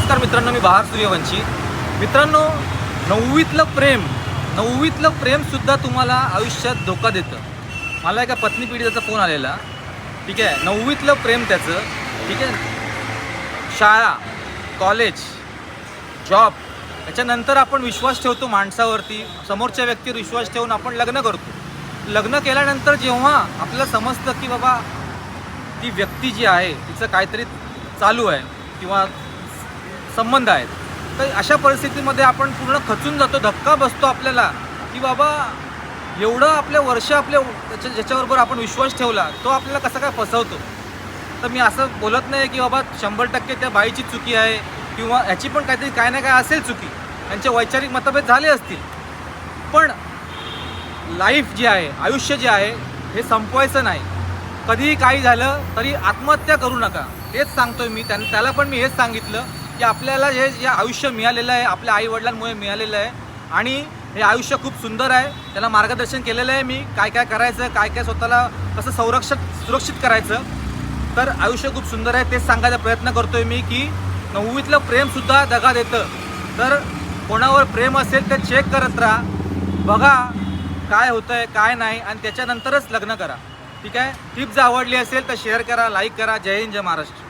नमस्कार मित्रांनो, मी बहार सूर्यवंशी. मित्रांनो, नववीतलं प्रेमसुद्धा तुम्हाला आयुष्यात धोका देतं. मला एका पत्नी पीडिताचा फोन आलेला. ठीक आहे, 9वीतलं प्रेम त्याचं. ठीक आहे, शाळा, कॉलेज, जॉब, त्याच्यानंतर आपण विश्वास ठेवतो माणसावरती, समोरच्या व्यक्तीवर विश्वास ठेवून आपण लग्न करतो. लग्न केल्यानंतर जेव्हा आपल्याला समजतं की बाबा ती व्यक्ती जी आहे तिचं काहीतरी चालू आहे किंवा संबंध आहेत, तर अशा परिस्थितीमध्ये आपण पूर्ण खचून जातो. धक्का बसतो आपल्याला की बाबा एवढं आपल्या वर्ष ज्याच्याबरोबर आपण विश्वास ठेवला तो आपल्याला कसा काय फसवतो. तर मी असं बोलत नाही की बाबा 100% त्या बाईची चुकी आहे किंवा ह्याची पण काहीतरी काय ना काय असेल चुकी, त्यांचे वैचारिक मतभेद झाले असतील. पण लाईफ जी आहे, आयुष्य जे आहे, हे संपवायचं नाही. कधीही काही झालं तरी आत्महत्या करू नका, हेच सांगतोय मी. त्याला पण मी हेच सांगितलं की आपल्याला जे आयुष्य मिळालेलं आहे आपल्या आईवडिलांमुळे मिळालेलं आहे आणि हे आयुष्य खूप सुंदर आहे. त्याला मार्गदर्शन केलेलं आहे मी, काय काय करायचं, काय काय स्वतःला कसं सुरक्षित करायचं. तर आयुष्य खूप सुंदर आहे, तेच सांगायचा प्रयत्न करतोय मी की 9वीतलं प्रेमसुद्धा दगा देतं. तर कोणावर प्रेम असेल तर चेक करत राहा, बघा काय होतं आहे काय नाही, आणि त्याच्यानंतरच लग्न करा. ठीक आहे, टिप्स आवडली असेल तर शेअर करा, लाईक करा. जय हिंद, जय महाराष्ट्र.